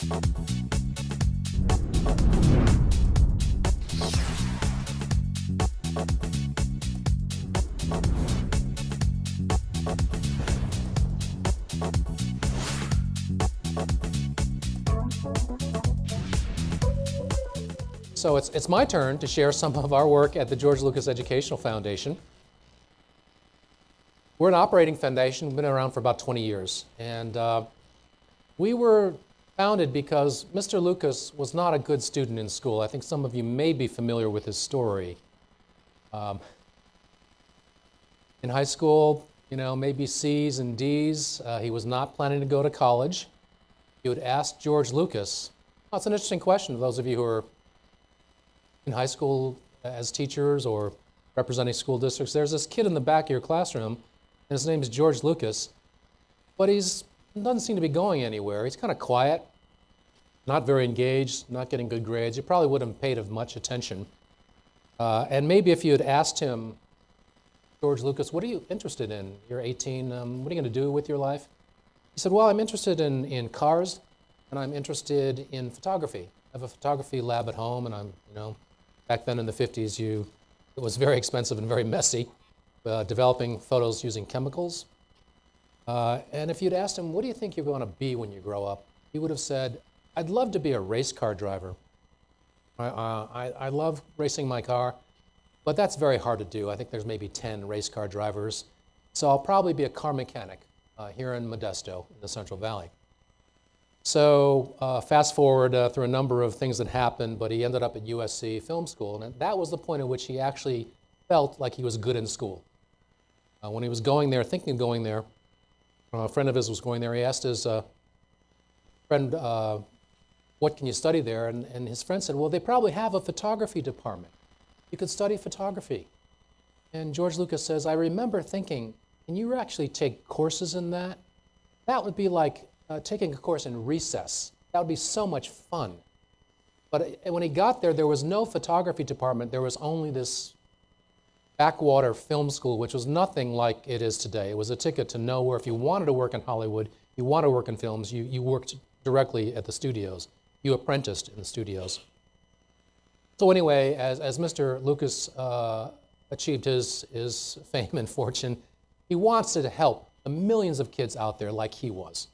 So it's my turn to share some of our work at the George Lucas Educational Foundation. We're an operating foundation. We've been around for about 20 years. And we were founded because Mr. Lucas was not a good student in school. I think some of you may be familiar with his story. In high school, maybe C's and D's. He was not planning to go to college. You would ask George Lucas. Well, it's an interesting question for those of you who are in high school as teachers or representing school districts. There's this kid in the back of your classroom, and his name is George Lucas, but he doesn't seem to be going anywhere. He's kind of quiet, not very engaged, not getting good grades. You probably wouldn't have paid him much attention. And maybe if you had asked him, George Lucas, what are you interested in? You're 18, what are you going to do with your life? He said, well, I'm interested in cars, and I'm interested in photography. I have a photography lab at home, and I'm, back then in the 50s, it was very expensive and very messy, developing photos using chemicals. And if you'd asked him, what do you think you're going to be when you grow up? He would have said, I'd love to be a race car driver. I love racing my car, but that's very hard to do. I think there's maybe 10 race car drivers. So I'll probably be a car mechanic here in Modesto in the Central Valley. So fast forward through a number of things that happened, but he ended up at USC Film School, and that was the point at which he actually felt like he was good in school. When he was going there, thinking of going there, a friend of his was going there. He asked his friend, what can you study there? And his friend said, well, they probably have a photography department. You could study photography. And George Lucas says, I remember thinking, can you actually take courses in that? That would be like taking a course in recess. That would be so much fun. But when he got there, there was no photography department. There was only this backwater film school, which was nothing like it is today. It was a ticket to nowhere. If you wanted to work in Hollywood, you want to work in films, you worked directly at the studios. You apprenticed in the studios. So anyway, as Mr. Lucas achieved his fame and fortune, he wants to help the millions of kids out there like he was.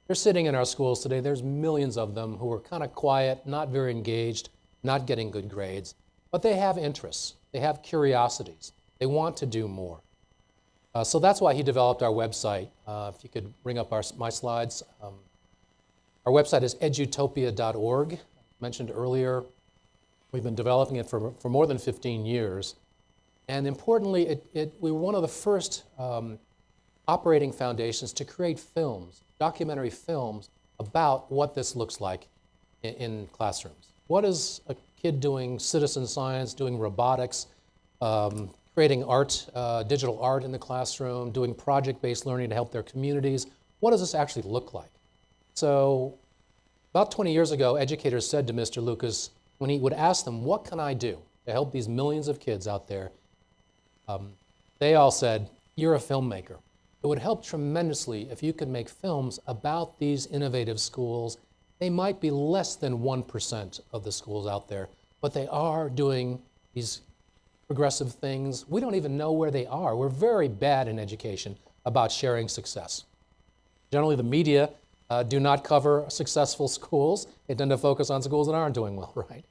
They're sitting in our schools today. There's millions of them who are kind of quiet, not very engaged, not getting good grades, but they have interests. They have curiosities. They want to do more. So that's why he developed our website. If you could bring up my slides. Our website is edutopia.org. Mentioned earlier, we've been developing it for more than 15 years. And importantly, we were one of the first operating foundations to create films, documentary films, about what this looks like in classrooms. What is a kid doing citizen science, doing robotics, creating art, digital art in the classroom, doing project-based learning to help their communities? What does this actually look like? So about 20 years ago, educators said to Mr. Lucas, when he would ask them, what can I do to help these millions of kids out there? They all said, you're a filmmaker. It would help tremendously if you could make films about these innovative schools. They might be less than 1% of the schools out there, but they are doing these progressive things. We don't even know where they are. We're very bad in education about sharing success. Generally, the media do not cover successful schools. They tend to focus on schools that aren't doing well, right?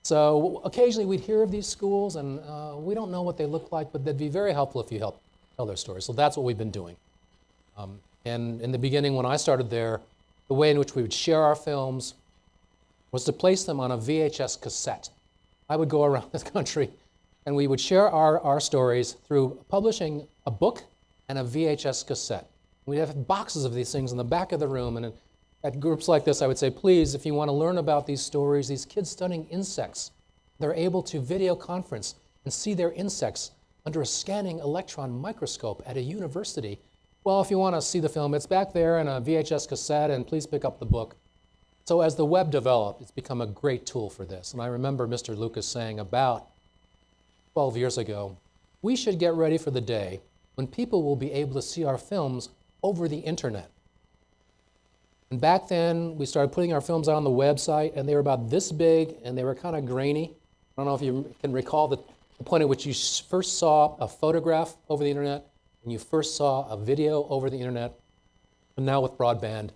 So occasionally we'd hear of these schools, and we don't know what they look like, but they'd be very helpful if you help tell their stories. So that's what we've been doing. And in the beginning, when I started there, the way in which we would share our films was to place them on a VHS cassette. I would go around this country, and we would share our stories through publishing a book and a VHS cassette. We'd have boxes of these things in the back of the room, and at groups like this, I would say, please, if you want to learn about these stories, these kids studying insects, they're able to video conference and see their insects under a scanning electron microscope at a university. Well, if you want to see the film, it's back there in a VHS cassette, and please pick up the book. So as the web developed, it's become a great tool for this. And I remember Mr. Lucas saying about 12 years ago, we should get ready for the day when people will be able to see our films over the internet. And back then, we started putting our films out on the website, and they were about this big, and they were kind of grainy. I don't know if you can recall the point at which you first saw a photograph over the internet, and you first saw a video over the internet. And now with broadband,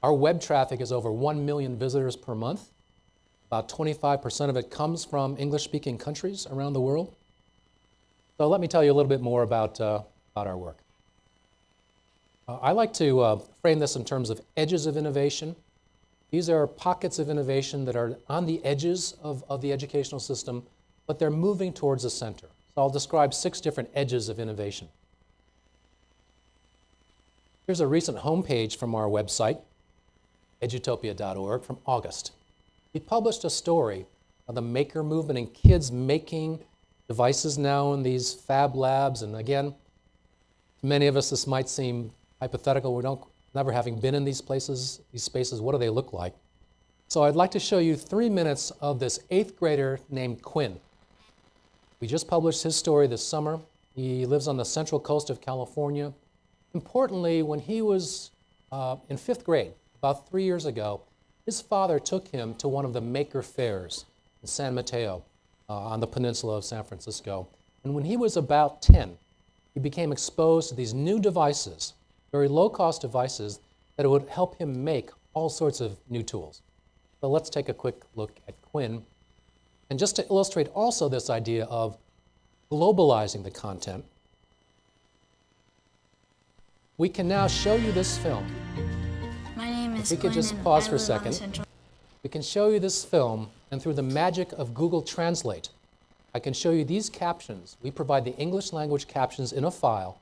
our web traffic is over 1 million visitors per month. About 25% of it comes from English-speaking countries around the world. So let me tell you a little bit more about our work. I like to frame this in terms of edges of innovation. These are pockets of innovation that are on the edges of the educational system, but they're moving towards the center. So I'll describe 6 different edges of innovation. Here's a recent homepage from our website, edutopia.org, from August. We published a story of the maker movement and kids making devices now in these fab labs. And again, to many of us, this might seem hypothetical. We don't, never having been in these places, these spaces, what do they look like? So I'd like to show you 3 minutes of this 8th grader named Quinn. We just published his story this summer. He lives on the central coast of California. Importantly, when he was in 5th grade, about 3 years ago, his father took him to one of the maker fairs in San Mateo on the peninsula of San Francisco. And when he was about 10, he became exposed to these new devices, very low-cost devices that would help him make all sorts of new tools. So let's take a quick look at Quinn. And just to illustrate also this idea of globalizing the content, we can now show you this film. My name is If we could just pause for a second. We can show you this film, and through the magic of Google Translate, I can show you these captions. We provide the English language captions in a file,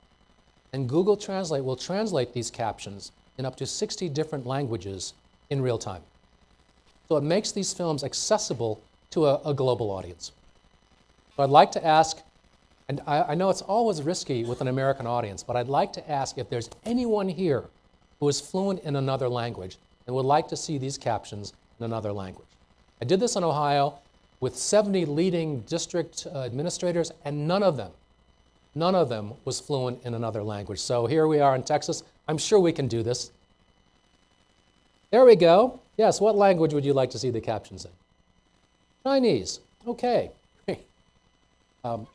and Google Translate will translate these captions in up to 60 different languages in real time. So it makes these films accessible to a global audience. So I'd like to ask, and I know it's always risky with an American audience, but I'd like to ask if there's anyone here who is fluent in another language and would like to see these captions in another language. I did this in Ohio with 70 leading district administrators, and none of them was fluent in another language. So here we are in Texas. I'm sure we can do this. There we go. Yes, what language would you like to see the captions in? Chinese. Okay.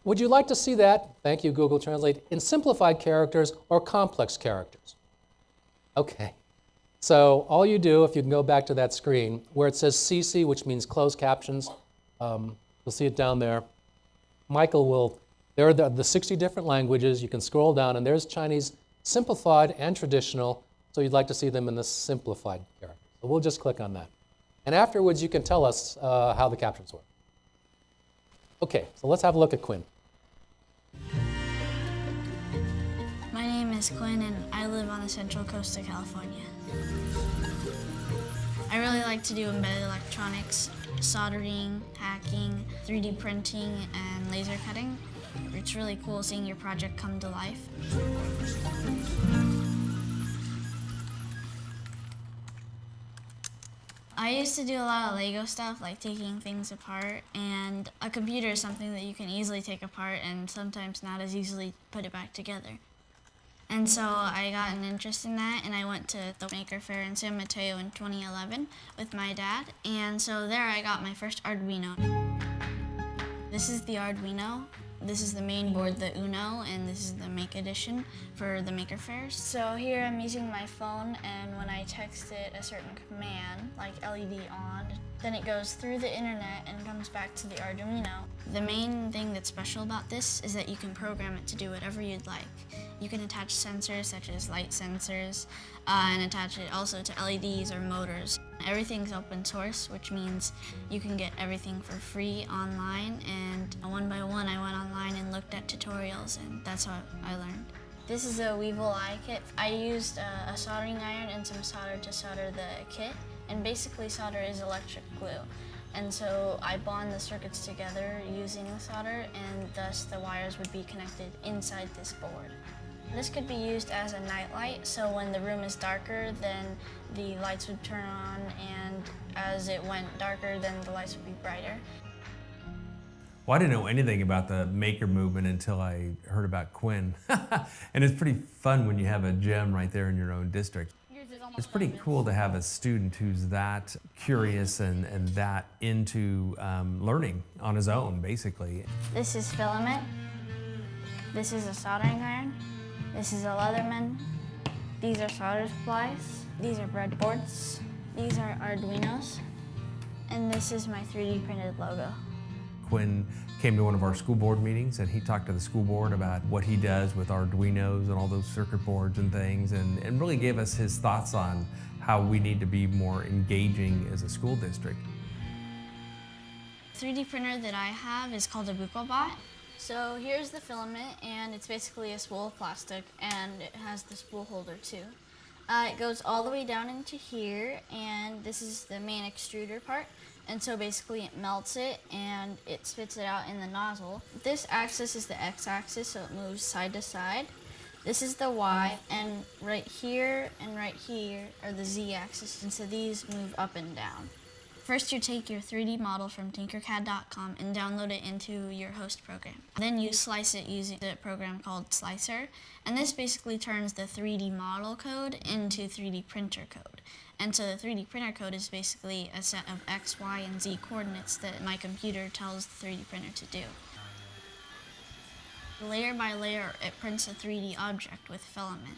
Would you like to see that, thank you Google Translate, in simplified characters or complex characters? Okay. So all you do, if you can go back to that screen, where it says CC, which means closed captions, you'll see it down there. Michael will, there are the 60 different languages. You can scroll down, and there's Chinese simplified and traditional, so you'd like to see them in the simplified character. So we'll just click on that. And afterwards, you can tell us how the captions work. Okay, so let's have a look at Quinn. My name is Quinn, and I live on the central coast of California. I really like to do embedded electronics, soldering, hacking, 3D printing, and laser cutting. It's really cool seeing your project come to life. I used to do a lot of Lego stuff, like taking things apart, and a computer is something that you can easily take apart and sometimes not as easily put it back together. And so I got an interest in that, and I went to the Maker Faire in San Mateo in 2011 with my dad, and so there I got my first Arduino. This is the Arduino. This is the main board, the Uno, and this is the Make Edition for the Maker Fairs. So here I'm using my phone, and when I text it a certain command, like LED on, then it goes through the internet and comes back to the Arduino. The main thing that's special about this is that you can program it to do whatever you'd like. You can attach sensors such as light sensors and attach it also to LEDs or motors. Everything's open source, which means you can get everything for free online, and one by one I went online and looked at tutorials, and that's how I learned. This is a Weevil eye kit. I used a soldering iron and some solder to solder the kit, and basically solder is electric glue. And so I bond the circuits together using the solder, and thus the wires would be connected inside this board. This could be used as a night light, so when the room is darker, then the lights would turn on, and as it went darker, then the lights would be brighter. Well, I didn't know anything about the maker movement until I heard about Quinn. And it's pretty fun when you have a gem right there in your own district. Yours is It's pretty cool to have a student who's that curious and that into learning on his own, basically. This is filament. This is a soldering iron. This is a Leatherman. These are solder supplies. These are breadboards. These are Arduinos. And this is my 3D printed logo. Quinn came to one of our school board meetings and he talked to the school board about what he does with Arduinos and all those circuit boards and things, and really gave us his thoughts on how we need to be more engaging as a school district. The 3D printer that I have is called a BucoBot. So here's the filament, and it's basically a spool of plastic, and it has the spool holder too. It goes all the way down into here, and this is the main extruder part. And so basically it melts it and it spits it out in the nozzle. This axis is the x-axis, so it moves side to side. This is the y, and right here are the z-axis, and so these move up and down. First, you take your 3D model from tinkercad.com and download it into your host program. Then you slice it using a program called Slicer, and this basically turns the 3D model code into 3D printer code. And so the 3D printer code is basically a set of X, Y, and Z coordinates that my computer tells the 3D printer to do. Layer by layer, it prints a 3D object with filament.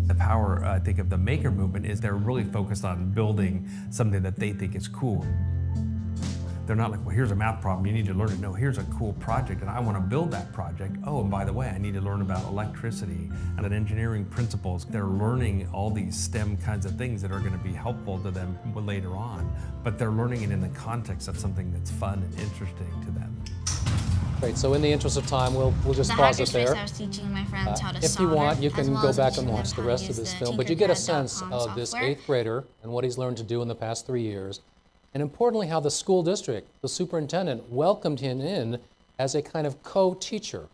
The power, I think, of the maker movement is they're really focused on building something that they think is cool. They're not like, well, here's a math problem, you need to learn it. No, here's a cool project, and I want to build that project. Oh, and by the way, I need to learn about electricity and engineering principles. They're learning all these STEM kinds of things that are going to be helpful to them later on, but they're learning it in the context of something that's fun and interesting to them. Great, so in the interest of time, we'll just pause it there. I was teaching my friends how to If you solder, want, you as can well go as back and teaching watch them the how to rest of use this the film, but you get a tinkercad.com sense of this software. 8th grader and what he's learned to do in the past 3 years, and importantly, how the school district, the superintendent, welcomed him in as a kind of co-teacher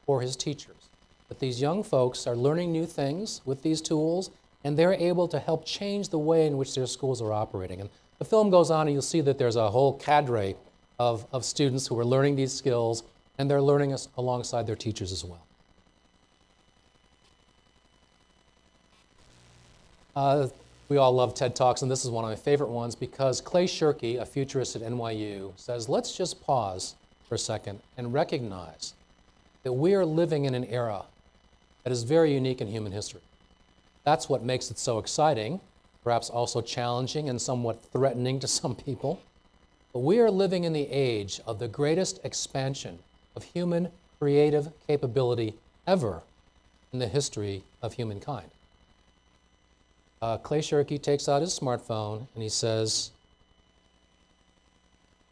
for his teachers. That these young folks are learning new things with these tools, and they're able to help change the way in which their schools are operating. And the film goes on, and you'll see that there's a whole cadre of students who are learning these skills, and they're learning us alongside their teachers as well. We all love TED Talks, and this is one of my favorite ones because Clay Shirky, a futurist at NYU, says, let's just pause for a second and recognize that we are living in an era that is very unique in human history. That's what makes it so exciting, perhaps also challenging and somewhat threatening to some people. But we are living in the age of the greatest expansion of human creative capability ever in the history of humankind. Clay Shirky takes out his smartphone and he says,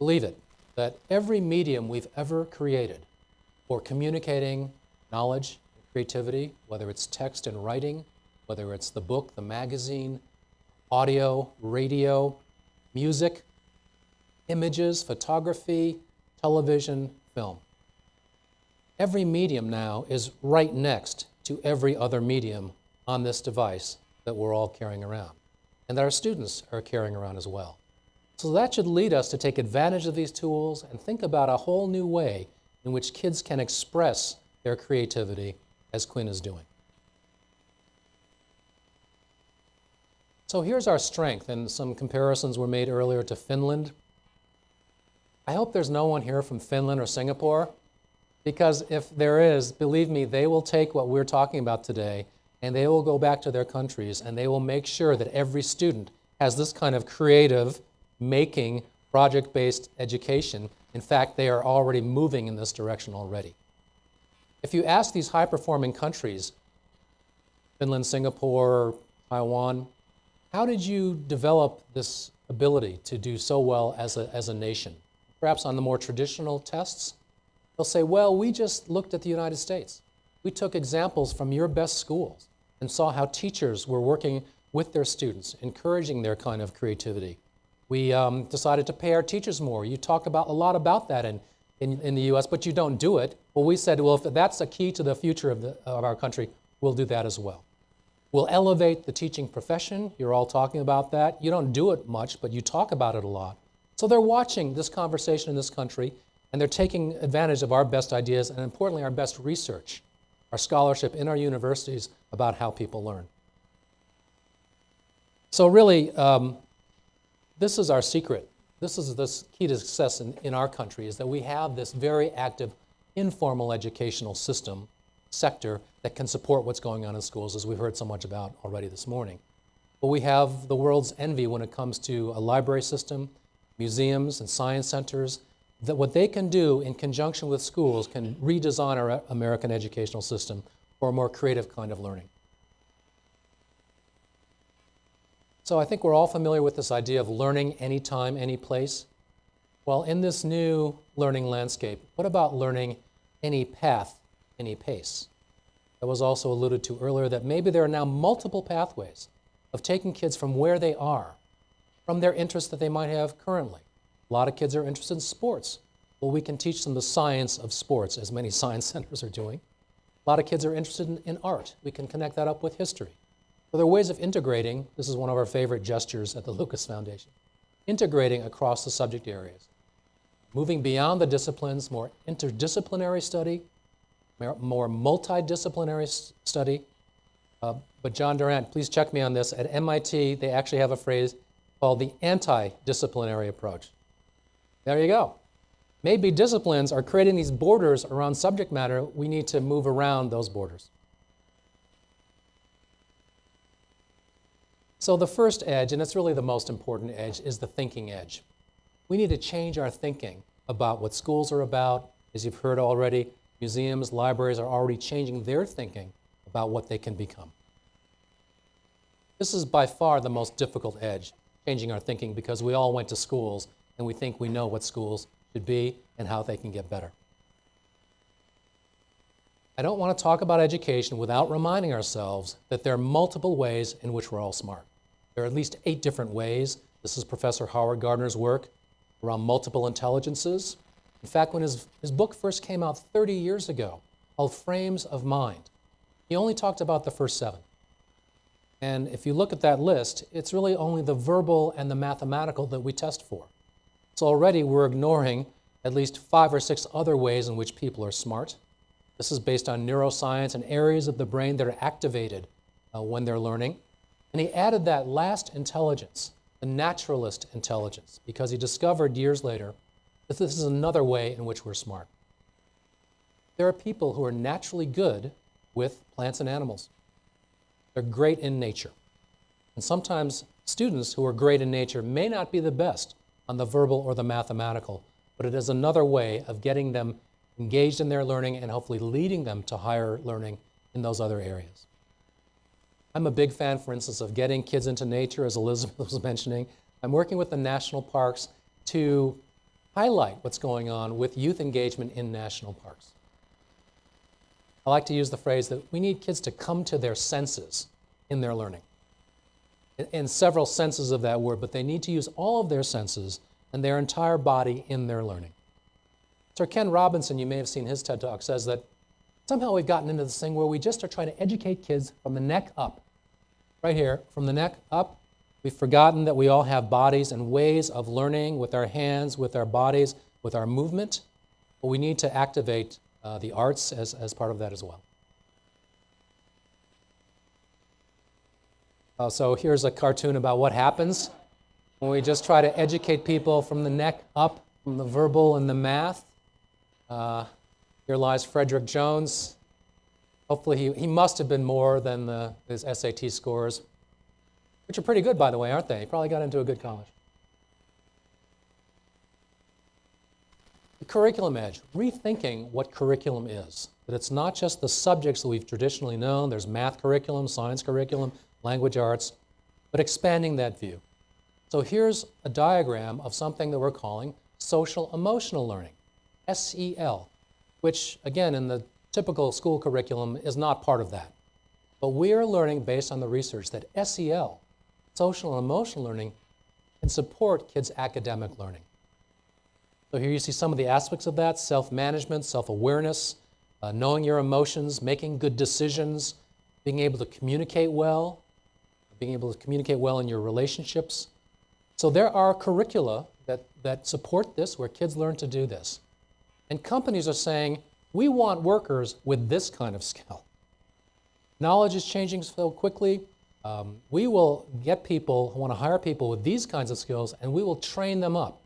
believe it, that every medium we've ever created for communicating knowledge and creativity, whether it's text and writing, whether it's the book, the magazine, audio, radio, music, images, photography, television, film. Every medium now is right next to every other medium on this device that we're all carrying around, and that our students are carrying around as well. So that should lead us to take advantage of these tools and think about a whole new way in which kids can express their creativity, as Quinn is doing. So here's our strength, and some comparisons were made earlier to Finland. I hope there's no one here from Finland or Singapore, because if there is, believe me, they will take what we're talking about today and they will go back to their countries and they will make sure that every student has this kind of creative, making, project-based education. In fact, they are already moving in this direction already. If you ask these high-performing countries, Finland, Singapore, Taiwan, how did you develop this ability to do so well as a nation? Perhaps on the more traditional tests, they'll say, well, we just looked at the United States. We took examples from your best schools and saw how teachers were working with their students, encouraging their kind of creativity. We decided to pay our teachers more. You talk a lot about that in the US, but you don't do it. Well, we said, well, if that's a key to the future of our country, we'll do that as well. We'll elevate the teaching profession. You're all talking about that. You don't do it much, but you talk about it a lot. So they're watching this conversation in this country, and they're taking advantage of our best ideas and, importantly, our best research, our scholarship in our universities about how people learn. So really, this is our secret. This is the key to success in our country, is that we have this very active informal educational sector that can support what's going on in schools, as we've heard so much about already this morning. But we have the world's envy when it comes to a library system, museums and science centers, that what they can do in conjunction with schools can redesign our American educational system for a more creative kind of learning. So I think we're all familiar with this idea of learning anytime, any place. Well, in this new learning landscape, what about learning any path, any pace? That was also alluded to earlier, that maybe there are now multiple pathways of taking kids from where they are, from their interests that they might have currently. A lot of kids are interested in sports. Well, we can teach them the science of sports, as many science centers are doing. A lot of kids are interested in art. We can connect that up with history. So there are ways of integrating. This is one of our favorite gestures at the Lucas Foundation. Integrating across the subject areas. Moving beyond the disciplines, more interdisciplinary study, more multidisciplinary study. But John Durant, please check me on this. At MIT, they actually have a phrase called the anti-disciplinary approach. There you go. Maybe disciplines are creating these borders around subject matter. We need to move around those borders. So the first edge, and it's really the most important edge, is the thinking edge. We need to change our thinking about what schools are about. As you've heard already, museums, libraries are already changing their thinking about what they can become. This is by far the most difficult edge, changing our thinking, because we all went to schools and we think we know what schools should be and how they can get better. I don't want to talk about education without reminding ourselves that there are multiple ways in which we're all smart. There are at least 8 different ways. This is Professor Howard Gardner's work around multiple intelligences. In fact, when his book first came out 30 years ago, called Frames of Mind, he only talked about the first 7. And if you look at that list, it's really only the verbal and the mathematical that we test for. So already we're ignoring at least 5 or 6 other ways in which people are smart. This is based on neuroscience and areas of the brain that are activated when they're learning. And he added that last intelligence, the naturalist intelligence, because he discovered years later that this is another way in which we're smart. There are people who are naturally good with plants and animals. They're great in nature. And sometimes students who are great in nature may not be the best on the verbal or the mathematical, but it is another way of getting them engaged in their learning and hopefully leading them to higher learning in those other areas. I'm a big fan, for instance, of getting kids into nature, as Elizabeth was mentioning. I'm working with the national parks to highlight what's going on with youth engagement in national parks. I like to use the phrase that we need kids to come to their senses in their learning. In several senses of that word, but they need to use all of their senses and their entire body in their learning. Sir Ken Robinson, you may have seen his TED Talk, says that somehow we've gotten into this thing where we just are trying to educate kids from the neck up. Right here, from the neck up. We've forgotten that we all have bodies and ways of learning with our hands, with our bodies, with our movement. But we need to activate the arts as part of that as well. So here's a cartoon about what happens when we just try to educate people from the neck up, from the verbal and the math. Here lies Frederick Jones. Hopefully he must have been more than his SAT scores, which are pretty good, by the way, aren't they? He probably got into a good college. The curriculum edge, rethinking what curriculum is. That it's not just the subjects that we've traditionally known. There's math curriculum, science curriculum, language arts, but expanding that view. So here's a diagram of something that we're calling social emotional learning, SEL, which again in the typical school curriculum is not part of that. But we are learning based on the research that SEL, social and emotional learning, can support kids' academic learning. So here you see some of the aspects of that: self-management, self-awareness, knowing your emotions, making good decisions, being able to communicate well, being able to communicate well in your relationships. So there are curricula that support this, where kids learn to do this. And companies are saying, we want workers with this kind of skill. Knowledge is changing so quickly. We will get people who want to hire people with these kinds of skills, and we will train them up.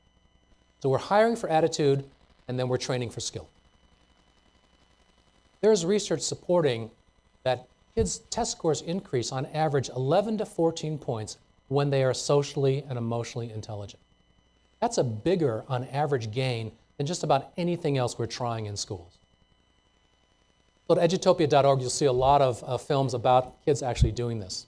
So we're hiring for attitude, and then we're training for skill. There's research supporting that kids' test scores increase on average 11 to 14 points when they are socially and emotionally intelligent. That's a bigger, on average, gain than just about anything else we're trying in schools. So at edutopia.org, you'll see a lot of films about kids actually doing this.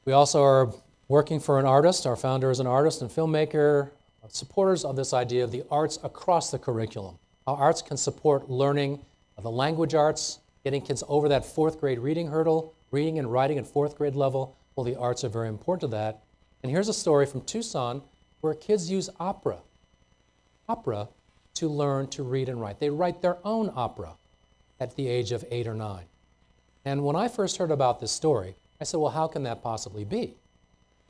We also are working for an artist. Our founder is an artist and filmmaker, supporters of this idea of the arts across the curriculum. How arts can support learning of the language arts, getting kids over that fourth grade reading hurdle, reading and writing at fourth grade level. Well, the arts are very important to that. And here's a story from Tucson where kids use opera to learn to read and write. They write their own opera at the age of 8 or 9. And when I first heard about this story, I said, well, how can that possibly be?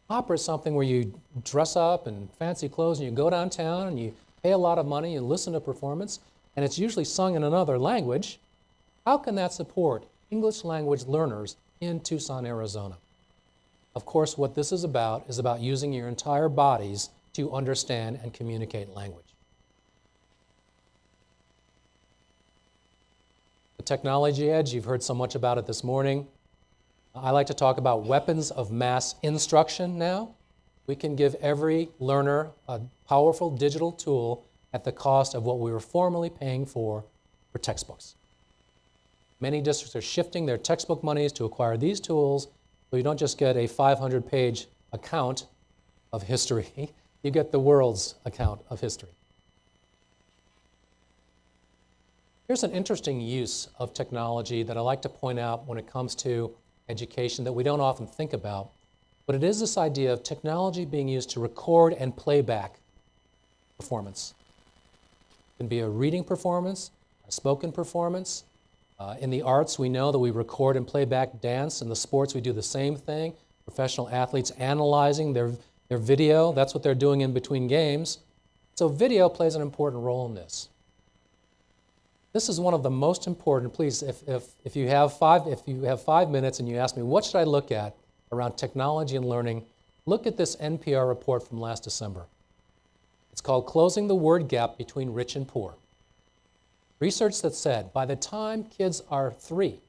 Opera is something where you dress up in fancy clothes and you go downtown and you pay a lot of money and listen to a performance, and it's usually sung in another language. How can that support English language learners in Tucson, Arizona? Of course, what this is about using your entire bodies to understand and communicate language. The technology edge, you've heard so much about it this morning. I like to talk about weapons of mass instruction now. We can give every learner a powerful digital tool at the cost of what we were formerly paying for textbooks. Many districts are shifting their textbook monies to acquire these tools, so you don't just get a 500-page account of history, you get the world's account of history. Here's an interesting use of technology that I like to point out when it comes to education that we don't often think about, but it is this idea of technology being used to record and play back performance. It can be a reading performance, a spoken performance. In the arts, we know that we record and play back dance. In the sports, we do the same thing. Professional athletes analyzing their video, that's what they're doing in between games. So video plays an important role in this. This is one of the most important. Please, if you have 5 minutes and you ask me, what should I look at around technology and learning, look at this NPR report from last December. It's called Closing the Word Gap Between Rich and Poor. Research that said by the time kids are 3,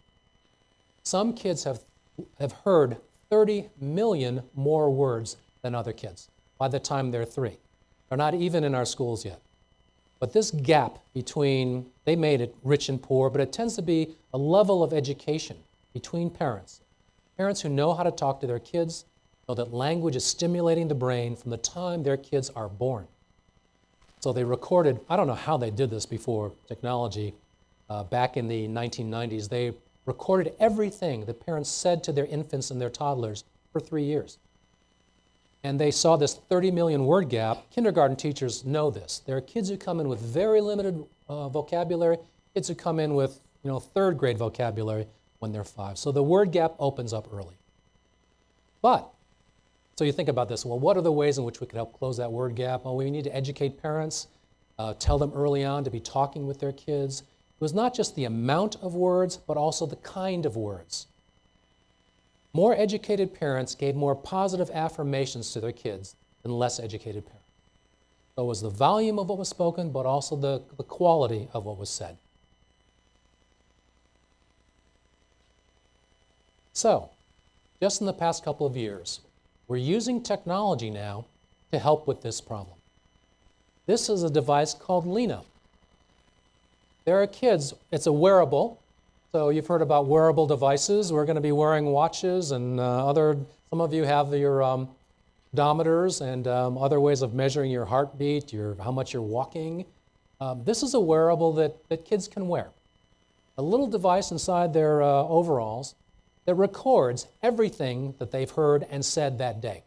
some kids have heard 30 million more words than other kids by the time they're 3. They're not even in our schools yet. But this gap between, they made it rich and poor, but it tends to be a level of education between parents. Parents who know how to talk to their kids, know that language is stimulating the brain from the time their kids are born. So they recorded, I don't know how they did this before technology, back in the 1990s. They recorded everything that parents said to their infants and their toddlers for 3 years. And they saw this 30 million word gap. Kindergarten teachers know this. There are kids who come in with very limited vocabulary, kids who come in with third grade vocabulary when they're 5. So the word gap opens up early. But, so you think about this, well, what are the ways in which we could help close that word gap? Well, we need to educate parents, tell them early on to be talking with their kids. It was not just the amount of words, but also the kind of words. More educated parents gave more positive affirmations to their kids than less educated parents. So it was the volume of what was spoken, but also the quality of what was said. So, just in the past couple of years, we're using technology now to help with this problem. This is a device called Lena. There are kids, it's a wearable. So you've heard about wearable devices. We're going to be wearing watches and some of you have your odometers and other ways of measuring your heartbeat, how much you're walking. This is a wearable that kids can wear. A little device inside their overalls that records everything that they've heard and said that day.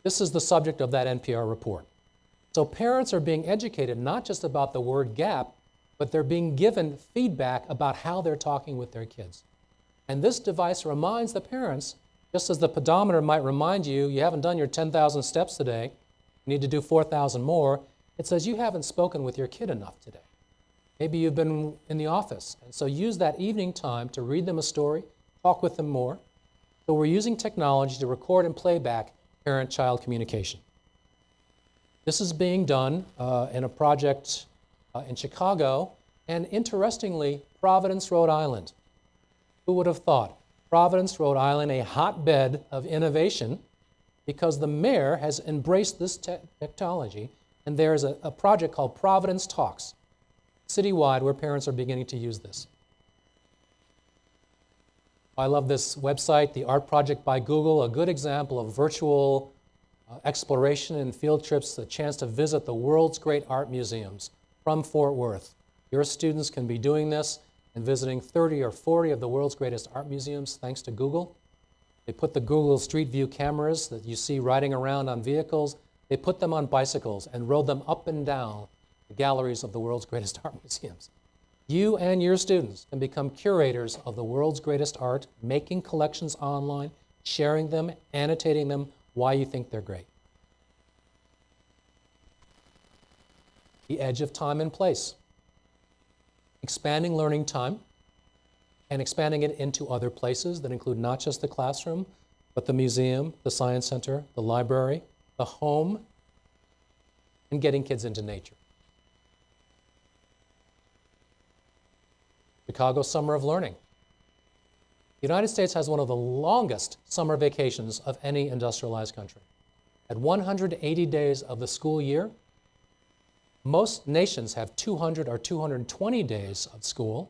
This is the subject of that NPR report. So parents are being educated not just about the word gap, but they're being given feedback about how they're talking with their kids. And this device reminds the parents, just as the pedometer might remind you, you haven't done your 10,000 steps today, you need to do 4,000 more, it says you haven't spoken with your kid enough today. Maybe you've been in the office, and so use that evening time to read them a story, talk with them more. So we're using technology to record and play back parent-child communication. This is being done in a project in Chicago, and interestingly, Providence, Rhode Island. Who would have thought? Providence, Rhode Island, a hotbed of innovation, because the mayor has embraced this technology, and there's a project called Providence Talks, citywide, where parents are beginning to use this. I love this website, the Art Project by Google, a good example of virtual exploration and field trips, the chance to visit the world's great art museums from Fort Worth. Your students can be doing this and visiting 30 or 40 of the world's greatest art museums thanks to Google. They put the Google Street View cameras that you see riding around on vehicles, they put them on bicycles and rode them up and down the galleries of the world's greatest art museums. You and your students can become curators of the world's greatest art, making collections online, sharing them, annotating them, why you think they're great. The edge of time and place. Expanding learning time and expanding it into other places that include not just the classroom, but the museum, the science center, the library, the home, and getting kids into nature. Chicago Summer of Learning. The United States has one of the longest summer vacations of any industrialized country. At 180 days of the school year, most nations have 200 or 220 days of school.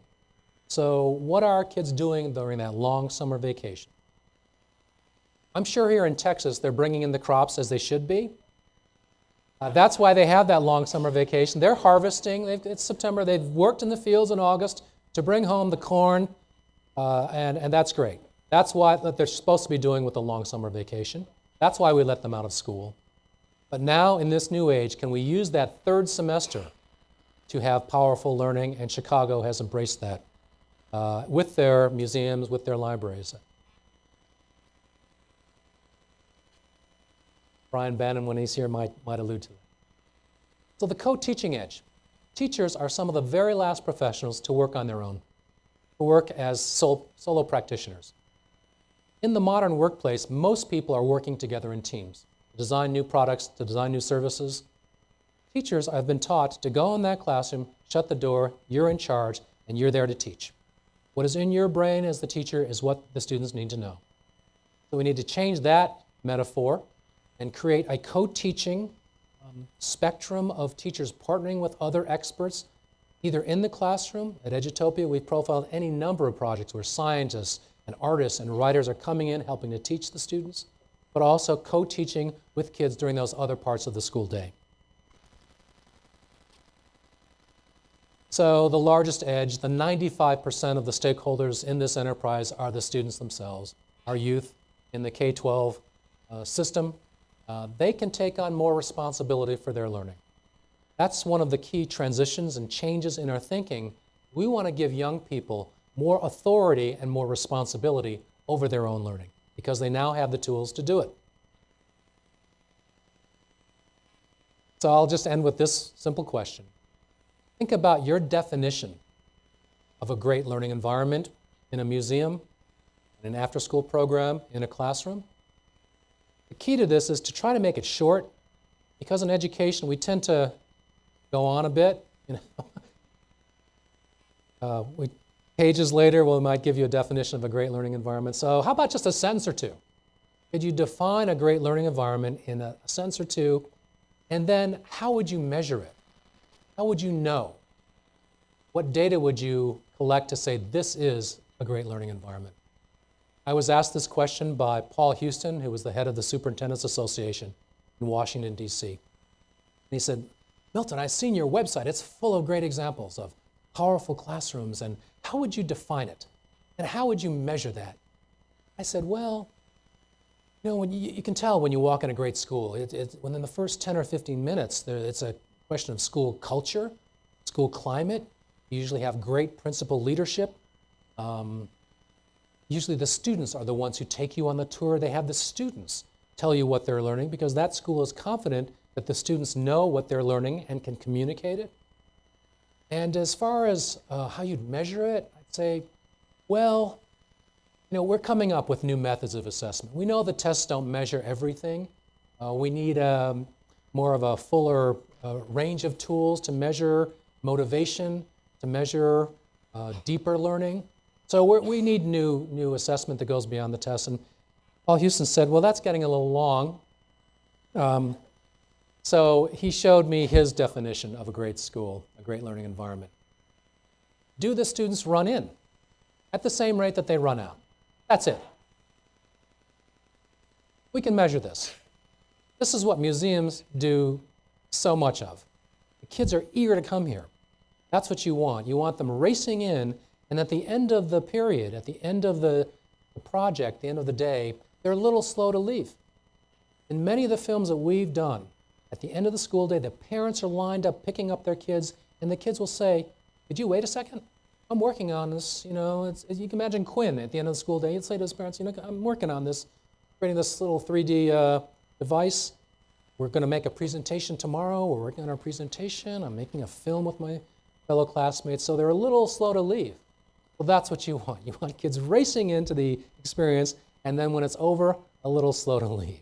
So what are our kids doing during that long summer vacation? I'm sure here in Texas they're bringing in the crops as they should be. That's why they have that long summer vacation. They're harvesting. It's September. They've worked in the fields in August to bring home the corn, and that's great. That's what they're supposed to be doing with the long summer vacation. That's why we let them out of school. But now, in this new age, can we use that third semester to have powerful learning? And Chicago has embraced that with their museums, with their libraries. Brian Bannon, when he's here, might allude to that. So the co-teaching edge. Teachers are some of the very last professionals to work on their own, who work as solo practitioners. In the modern workplace, most people are working together in teams to design new products, to design new services. Teachers have been taught to go in that classroom, shut the door, you're in charge, and you're there to teach. What is in your brain as the teacher is what the students need to know. So we need to change that metaphor and create a co-teaching spectrum of teachers partnering with other experts, either in the classroom. At Edutopia, we've profiled any number of projects where scientists and artists and writers are coming in, helping to teach the students, but also co-teaching with kids during those other parts of the school day. So the largest edge, the 95% of the stakeholders in this enterprise are the students themselves, our youth in the K-12 system. They can take on more responsibility for their learning. That's one of the key transitions and changes in our thinking. We want to give young people more authority and more responsibility over their own learning because they now have the tools to do it. So I'll just end with this simple question. Think about your definition of a great learning environment in a museum, in an after-school program, in a classroom. The key to this is to try to make it short, because in education we tend to go on a bit. Pages later, we might give you a definition of a great learning environment. So how about just a sentence or two? Could you define a great learning environment in a sentence or two, and then how would you measure it? How would you know? What data would you collect to say this is a great learning environment? I was asked this question by Paul Houston, who was the head of the Superintendents Association in Washington, D.C. And he said, Milton, I've seen your website. It's full of great examples of powerful classrooms, and how would you define it? And how would you measure that? I said, well, you know, you can tell when you walk in a great school. Within the first 10 or 15 minutes, it's a question of school culture, school climate. You usually have great principal leadership. Usually the students are the ones who take you on the tour. They have the students tell you what they're learning because that school is confident that the students know what they're learning and can communicate it. And as far as how you'd measure it, I'd say, well, we're coming up with new methods of assessment. We know the tests don't measure everything. We need more of a fuller range of tools to measure motivation, to measure deeper learning. So we need new assessment that goes beyond the test. And Paul Houston said, well, that's getting a little long. So he showed me his definition of a great school, a great learning environment. Do the students run in at the same rate that they run out? That's it. We can measure this. This is what museums do so much of. The kids are eager to come here. That's what you want. You want them racing in, and at the end of the period, at the end of the project, the end of the day, they're a little slow to leave. In many of the films that we've done, at the end of the school day, the parents are lined up picking up their kids, and the kids will say, "Could you wait a second? I'm working on this." You can imagine Quinn at the end of the school day. He'd say to his parents, "I'm working on this, creating this little 3D device. We're going to make a presentation tomorrow. We're working on our presentation. I'm making a film with my fellow classmates." So they're a little slow to leave. Well, that's what you want. You want kids racing into the experience, and then when it's over, a little slow to leave.